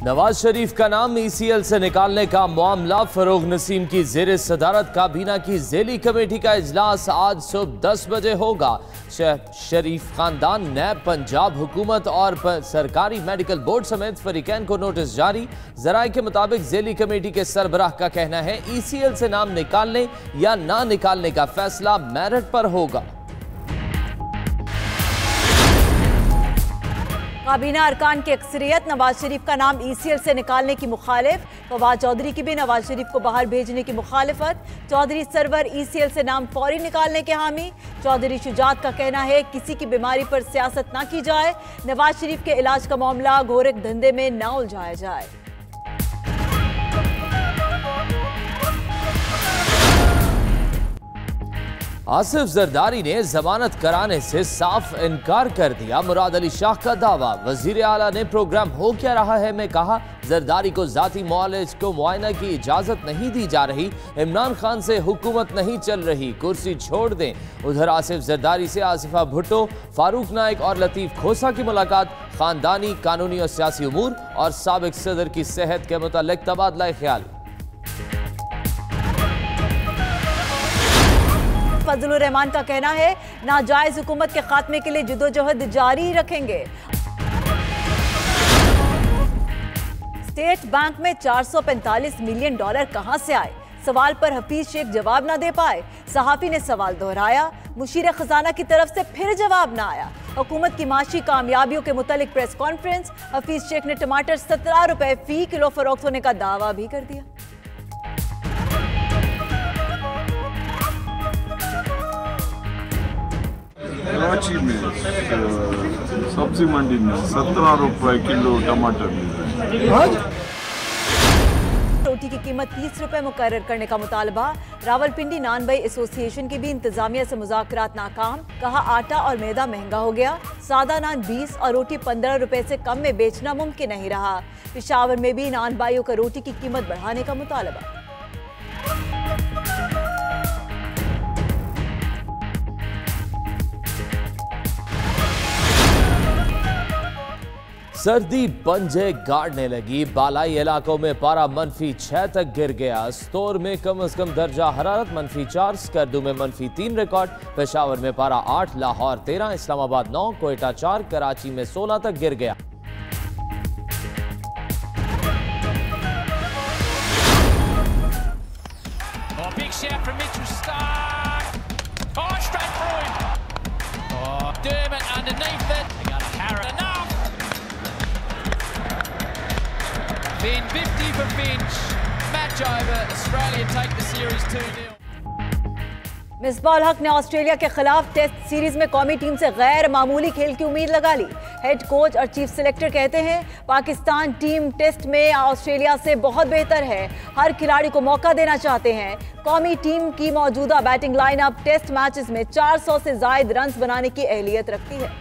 नवाज शरीफ का नाम ECL से निकालने का मामला। फरोग नसीम की ज़ेर सदारत काबीना की ज़ेली कमेटी का इजलास आज सुबह 10 बजे होगा। शरीफ खानदान, नैब, पंजाब हुकूमत और सरकारी मेडिकल बोर्ड समेत फरीकैन को नोटिस जारी। ज़राए के मुताबिक ज़ेली कमेटी के सरबराह का कहना है ECL से नाम निकालने या ना निकालने का फैसला मेरिट पर होगा। काबीना अरकान की अक्सरियत नवाज शरीफ का नाम ECL से निकालने की मुखालिफ। फवाद चौधरी की भी नवाज शरीफ को बाहर भेजने की मुखालिफत। चौधरी सरवर ECL से नाम फौरी निकालने के हामी। चौधरी शुजात का कहना है किसी की बीमारी पर सियासत ना की जाए, नवाज शरीफ के इलाज का मामला गोरख धंधे में ना उलझाया जाए। आसिफ जरदारी ने जमानत कराने से साफ इनकार कर दिया। मुराद अली शाह का दावा, वजीर आला ने प्रोग्राम हो क्या रहा है में कहा जरदारी को जाती मुआलिज को मुआयना की इजाजत नहीं दी जा रही। इमरान खान से हुकूमत नहीं चल रही, कुर्सी छोड़ दें। उधर आसिफ जरदारी से आसिफा भुट्टो, फारूक नाइक और लतीफ खोसा की मुलाकात। खानदानी, कानूनी और सियासी उमूर और साबिक सदर की सेहत के मुतालिक तबादला ख्याल। फजलुर रहमान का कहना है नाजायज हुकूमत के खात्मे के लिए जद्दोजहद जारी रखेंगे। स्टेट बैंक में $445 मिलियन कहां से आए? सवाल पर हफीज शेख जवाब ना दे पाए। सहाफी ने सवाल दोहराया, मुशीर खजाना की तरफ से फिर जवाब ना आया। हुकूमत की माशी कामयाबियों के मुतालिक प्रेस कॉन्फ्रेंस। हफीज शेख ने टमाटर 17 रुपए फी किलो फरोख्त होने का दावा भी कर दिया। कराची में सब्जी मंडी में 17 रुपए किलो टमाटर मिल रहे हैं। रोटी की कीमत 30 रुपए मुकर्रर करने का मुतालबा। रावलपिंडी नान भाई एसोसिएशन की भी इंतजामिया से मुज़ाकरात नाकाम। कहा आटा और मैदा महंगा हो गया, सादा नान 20 और रोटी 15 रुपए से कम में बेचना मुमकिन नहीं रहा। पेशावर में भी नान भाइयों का रोटी की कीमत बढ़ाने का मुतालबा। सर्दी पंजे गाड़ने लगी। बालाई इलाकों में पारा -6 तक गिर गया। स्टोर में कम से कम दर्जा हरारत -4, स्कर्दू में -3 रिकॉर्ड। पेशावर में पारा 8, लाहौर 13, इस्लामाबाद 9, कोयटा 4, कराची में 16 तक गिर गया। Been 50 for Finch. Match over. Australia take the series 2-0. Misbah हक ने ऑस्ट्रेलिया के खिलाफ टेस्ट सीरीज में कौमी टीम से गैर मामूली खेल की उम्मीद लगा ली। हेड कोच और चीफ सिलेक्टर कहते हैं पाकिस्तान टीम टेस्ट में ऑस्ट्रेलिया से बहुत बेहतर है, हर खिलाड़ी को मौका देना चाहते हैं। कौमी टीम की मौजूदा बैटिंग लाइनअप टेस्ट मैचेस में 400 से जायद रन्स बनाने की अहलियत रखती है।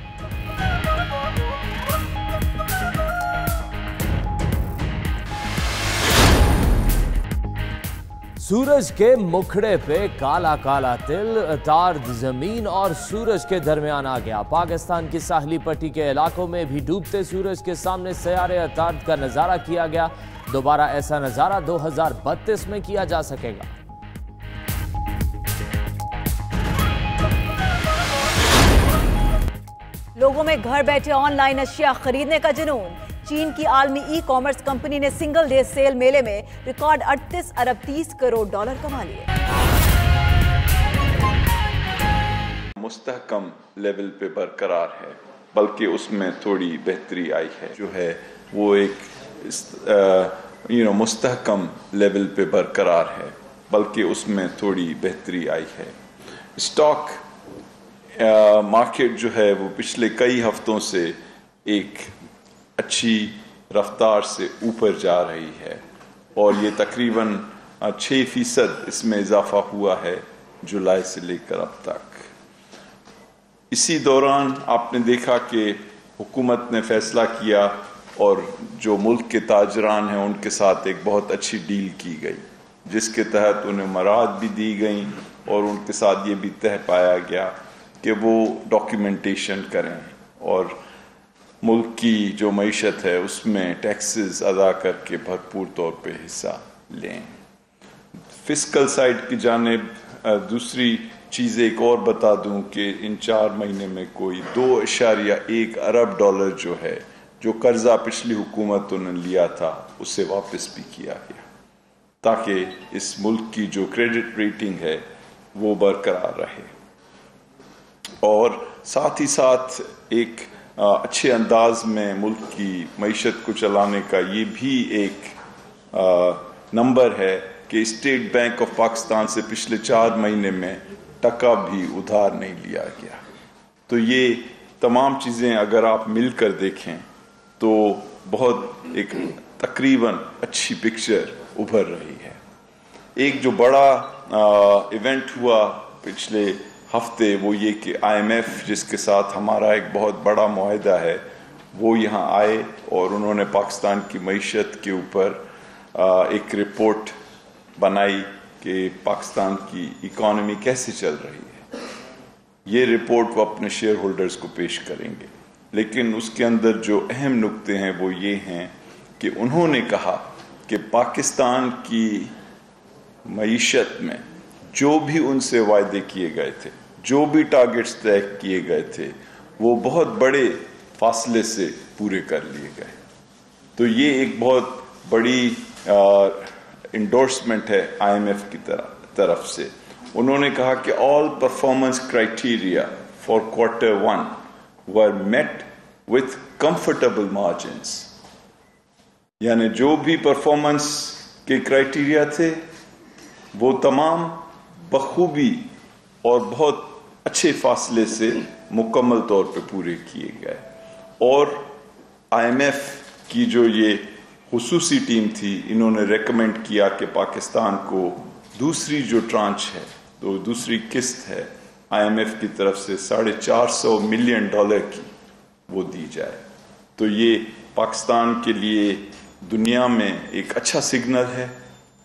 सूरज के मुखड़े पे काला काला तिल, तार जमीन और सूरज के दरमियान आ गया। पाकिस्तान की साहली पट्टी के इलाकों में भी डूबते सूरज के सामने सयारे अतार्द का नजारा किया गया। दोबारा ऐसा नजारा 2032 में किया जा सकेगा। लोगों में घर बैठे ऑनलाइन अशिया खरीदने का जुनून। चीन की आलमी ई कॉमर्स कंपनी ने सिंगल डे सेल मेले में रिकॉर्ड 38 अरब 30 करोड़ डॉलर कमा लिए। मुस्तहकम लेवल पे बरकरार है, बल्कि उसमें थोड़ी बेहतरी आई है। जो है वो एक मुस्तहकम लेवल पे बरकरार है, बल्कि उसमें थोड़ी बेहतरी आई है। स्टॉक मार्केट जो है वो पिछले कई हफ्तों से एक अच्छी रफ्तार से ऊपर जा रही है और ये तकरीबन 6% इसमें इजाफा हुआ है जुलाई से लेकर अब तक। इसी दौरान आपने देखा कि हुकूमत ने फैसला किया और जो मुल्क के ताजरान हैं उनके साथ एक बहुत अच्छी डील की गई, जिसके तहत उन्हें मराद भी दी गई और उनके साथ ये भी तय पाया गया कि वो डॉक्यूमेंटेशन करें और मुल्क की जो मईशत है उसमें टैक्सेस अदा करके भरपूर तौर पे हिस्सा लें। फिस्कल साइड की जानिब दूसरी चीज़ एक और बता दूं कि इन 4 महीने में कोई 2.1 अरब डॉलर जो है, जो कर्जा पिछली हुकूमतों ने लिया था उससे वापस भी किया गया, ताकि इस मुल्क की जो क्रेडिट रेटिंग है वो बरकरार रहे। और साथ ही साथ एक अच्छे अंदाज में मुल्क की मईशत को चलाने का ये भी एक नंबर है कि स्टेट बैंक ऑफ पाकिस्तान से पिछले 4 महीने में टका भी उधार नहीं लिया गया। तो ये तमाम चीज़ें अगर आप मिलकर देखें तो बहुत एक तकरीबन अच्छी पिक्चर उभर रही है। एक जो बड़ा इवेंट हुआ पिछले हफ्ते वो ये कि IMF, जिसके साथ हमारा एक बहुत बड़ा मुआहदा है, वो यहाँ आए और उन्होंने पाकिस्तान की मईशत के ऊपर एक रिपोर्ट बनाई कि पाकिस्तान की इकॉनमी कैसे चल रही है। ये रिपोर्ट वो अपने शेयर होल्डर्स को पेश करेंगे, लेकिन उसके अंदर जो अहम नुक्ते हैं वो ये हैं कि उन्होंने कहा कि पाकिस्तान की मईशत में जो भी उनसे वायदे किए गए थे, जो भी टारगेट्स तय किए गए थे, वो बहुत बड़े फासले से पूरे कर लिए गए। तो ये एक बहुत बड़ी इंडोर्समेंट है IMF की तरफ से। उन्होंने कहा कि all performance criteria for Q1 were met with comfortable margins, यानी जो भी परफॉर्मेंस के क्राइटेरिया थे वो तमाम बखूबी और बहुत अच्छे फासले से मुकम्मल तौर पे पूरे किए गए। और IMF की जो ये खुसूसी टीम थी, इन्होंने रेकमेंड किया कि पाकिस्तान को दूसरी जो ट्रांच है, तो दूसरी किस्त है IMF की तरफ से $450 मिलियन की वो दी जाए। तो ये पाकिस्तान के लिए दुनिया में एक अच्छा सिग्नल है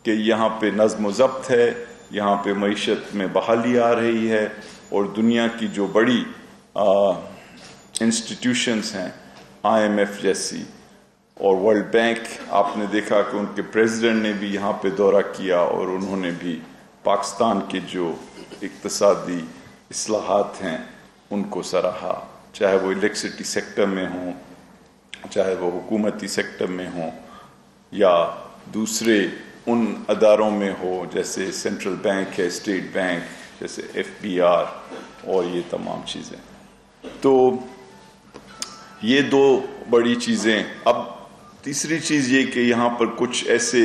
कि यहाँ पे नज़्म ज़ब्त है, यहाँ पे मईशत में बहाली आ रही है, और दुनिया की जो बड़ी इंस्टीट्यूशंस हैं IMF जैसी और वर्ल्ड बैंक, आपने देखा कि उनके प्रेसिडेंट ने भी यहाँ पे दौरा किया और उन्होंने भी पाकिस्तान के जो इक्तिसादी इस्लाहात हैं उनको सराहा, चाहे वो इलेक्ट्रिसिटी सेक्टर में हों, चाहे वो हुकूमती सेक्टर में हों, या दूसरे उन अदारों में हो जैसे सेंट्रल बैंक है, स्टेट बैंक, जैसे FBR और ये तमाम चीज़ें। तो ये 2 बड़ी चीज़ें। अब तीसरी चीज़ ये कि यहाँ पर कुछ ऐसे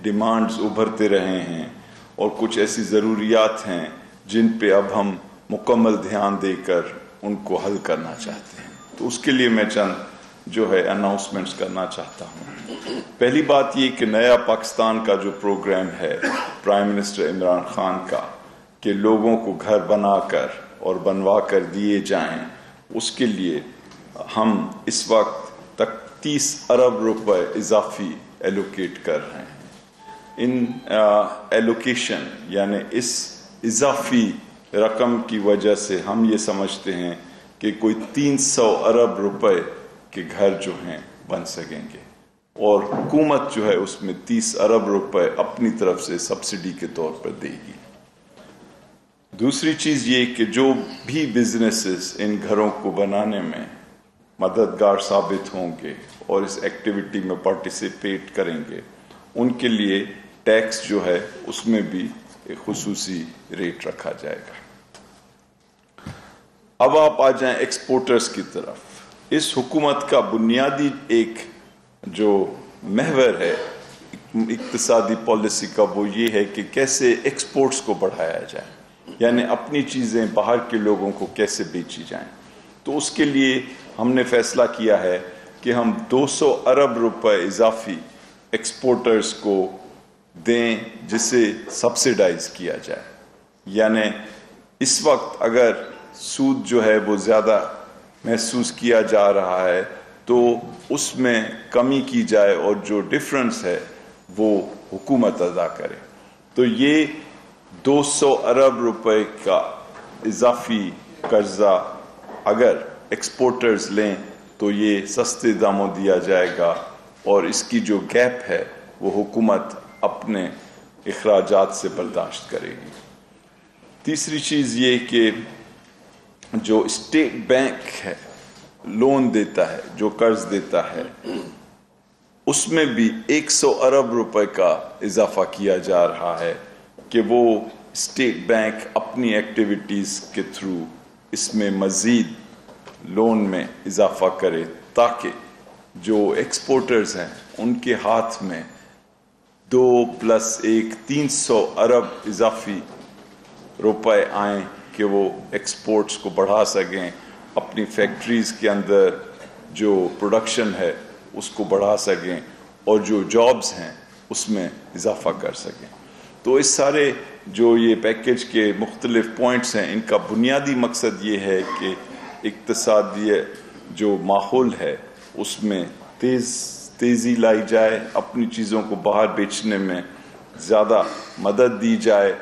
डिमांड्स उभरते रहे हैं और कुछ ऐसी ज़रूरियात हैं जिन पे अब हम मुकम्मल ध्यान देकर उनको हल करना चाहते हैं। तो उसके लिए मैं चंद जो है अनाउंसमेंट्स करना चाहता हूँ। पहली बात ये कि नया पाकिस्तान का जो प्रोग्राम है प्राइम मिनिस्टर इमरान खान का, कि लोगों को घर बनाकर और बनवा कर दिए जाएं, उसके लिए हम इस वक्त तक 30 अरब रुपए इजाफी एलोकेट कर रहे हैं। इन एलोकेशन यानी इस इजाफी रकम की वजह से हम ये समझते हैं कि कोई 300 अरब रुपए के घर जो हैं बन सकेंगे, और हुकूमत जो है उसमें 30 अरब रुपए अपनी तरफ से सब्सिडी के तौर पर देगी। दूसरी चीज़ ये कि जो भी बिजनेसेस इन घरों को बनाने में मददगार साबित होंगे और इस एक्टिविटी में पार्टिसिपेट करेंगे, उनके लिए टैक्स जो है उसमें भी एक खुसूसी रेट रखा जाएगा। अब आप आ जाएं एक्सपोर्टर्स की तरफ। इस हुकूमत का बुनियादी एक जो महवर है इक्तिसादी पॉलिसी का, वो ये है कि कैसे एक्सपोर्ट्स को बढ़ाया जाए, यानी अपनी चीज़ें बाहर के लोगों को कैसे बेची जाएं। तो उसके लिए हमने फैसला किया है कि हम 200 अरब रुपए इजाफी एक्सपोर्टर्स को दें, जिसे सब्सिडाइज किया जाए। यानी इस वक्त अगर सूद जो है वो ज़्यादा महसूस किया जा रहा है तो उसमें कमी की जाए और जो डिफरेंस है वो हुकूमत अदा करे। तो ये 200 अरब रुपए का इजाफी कर्जा अगर एक्सपोर्टर्स लें تو یہ سستے داموں دیا جائے گا اور اس کی جو گیپ ہے وہ حکومت اپنے اخراجات سے برداشت کرے گی۔ تیسری چیز یہ کہ جو اسٹیٹ بینک ہے لون دیتا ہے، جو قرض دیتا ہے، اس میں بھی 100 ارب روپے کا اضافہ کیا جا رہا ہے کہ وہ اسٹیٹ بینک اپنی ایکٹیویٹیز کے تھرو اس میں مزید لون میں اضافہ کرے تاکہ جو ایکسپورٹرز ہیں ان کے ہاتھ میں 2+1 300 ارب اضافی روپے آئیں کہ وہ ایکسپورٹس کو بڑھا سکیں، اپنی فیکٹریز کے اندر جو پروڈکشن ہے اس کو بڑھا سکیں اور جو جابز ہیں اس میں اضافہ کر سکیں۔ تو اس سارے جو یہ پیکیج کے مختلف پوائنٹس ہیں ان کا بنیادی مقصد یہ ہے کہ اقتصادی جو ماحول ہے اس میں تیزی لائی جائے، اپنی چیزوں کو باہر بیچنے میں زیادہ مدد دی جائے۔